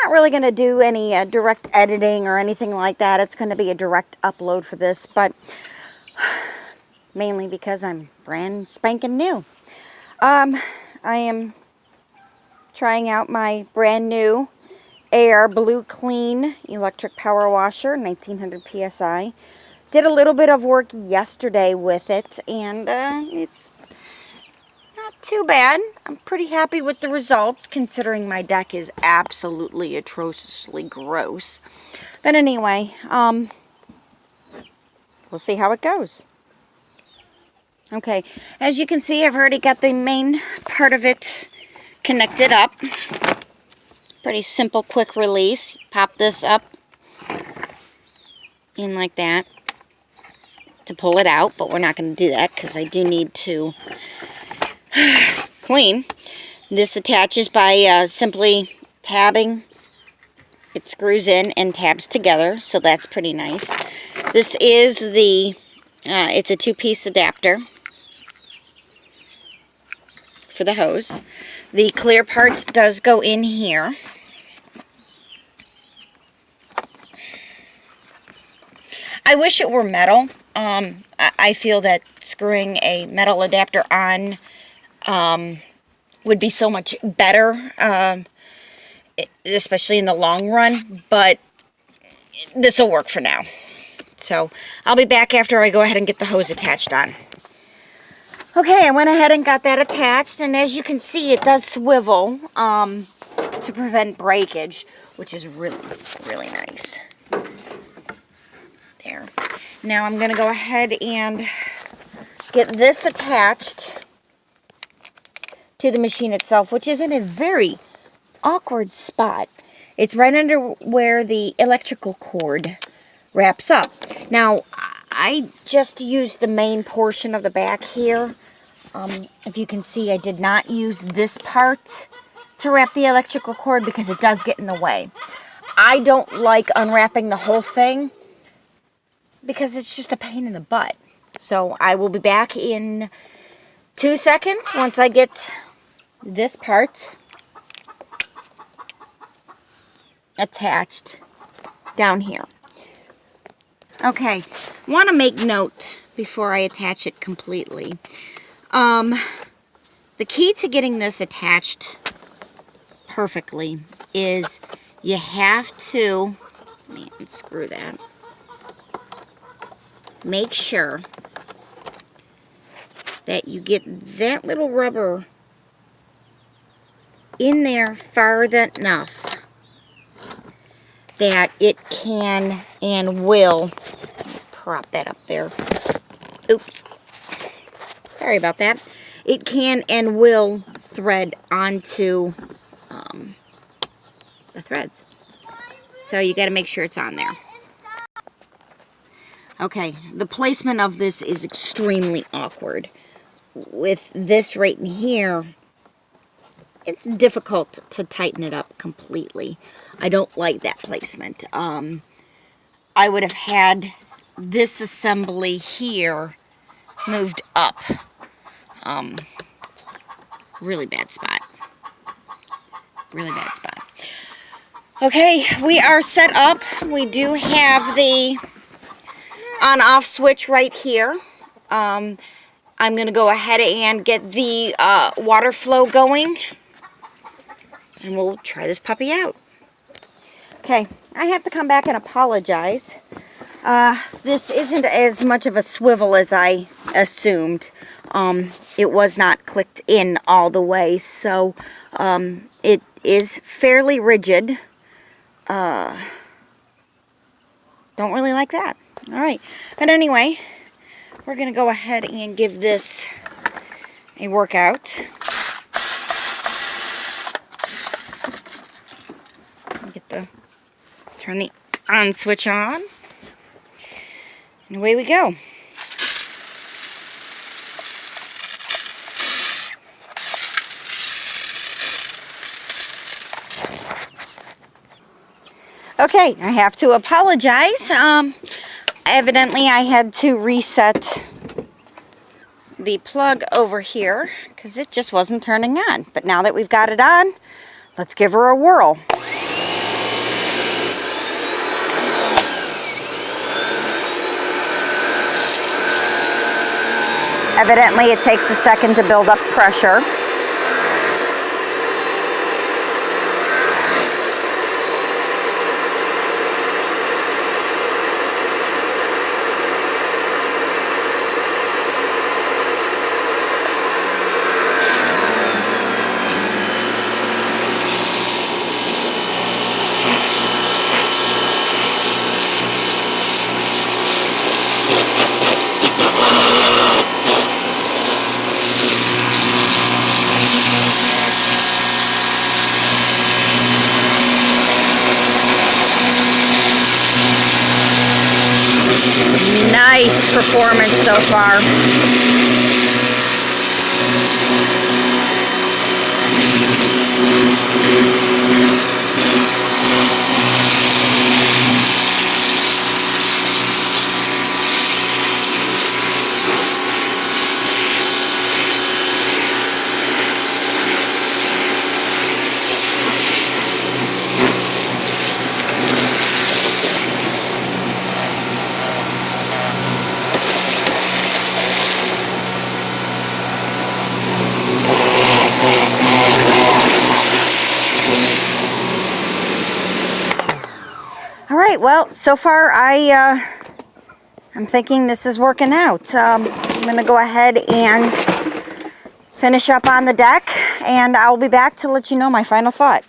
not really going to do any direct editing or anything like that. It's going to be a direct upload for this, but mainly because I'm brand spanking new. I am trying out my brand new Air Blue Clean electric power washer, 1900 psi. Did a little bit of work yesterday with it, and it's not too bad. I'm pretty happy with the results, considering my deck is absolutely atrociously gross. But anyway, we'll see how it goes. Okay, as you can see, I've already got the main part of it connected up. It's pretty simple, quick release. Pop this up in like that to pull it out, but we're not going to do that because I do need to clean. This attaches by simply tabbing. It screws in and tabs together, so that's pretty nice. This is the, it's a 2-piece adapter for the hose. The clear part does go in here. I wish it were metal. I feel that screwing a metal adapter on would be so much better, especially in the long run, but this will work for now. So I'll be back after I go ahead and get the hose attached on. Okay, I went ahead and got that attached, and as you can see, it does swivel to prevent breakage, which is really, really nice. There. Now I'm going to go ahead and get this attached to the machine itself, which is in a very awkward spot. It's right under where the electrical cord wraps up. Now, I just used the main portion of the back here. If you can see, I did not use this part to wrap the electrical cord because it does get in the way. I don't like unwrapping the whole thing because it's just a pain in the butt. So I will be back in 2 seconds once I get this part attached down here. Okay, want to make note before I attach it completely. The key to getting this attached perfectly is you have to, let me unscrew that, make sure that you get that little rubber in there far enough that it can and will, prop that up there, oops, sorry about that, it can and will thread onto the threads. So you got to make sure it's on there. Okay, the placement of this is extremely awkward. With this right in here, it's difficult to tighten it up completely. I don't like that placement. I would have had this assembly here moved up. Really bad spot. Really bad spot. Okay, we are set up. We do have the on-off switch right here. I'm going to go ahead and get the water flow going, and we'll try this puppy out. Okay, I have to come back and apologize. This isn't as much of a swivel as I assumed. It was not clicked in all the way, so it is fairly rigid. Don't really like that. Alright, but anyway, we're going to go ahead and give this a workout. Turn the on switch on, and away we go. Okay, I have to apologize. Evidently I had to reset the plug over here because it just wasn't turning on. But now that we've got it on, let's give her a whirl. Evidently, it takes a second to build up pressure. Nice performance so far. All right, well, so far I'm thinking this is working out. I'm going to go ahead and finish up on the deck, and I'll be back to let you know my final thought.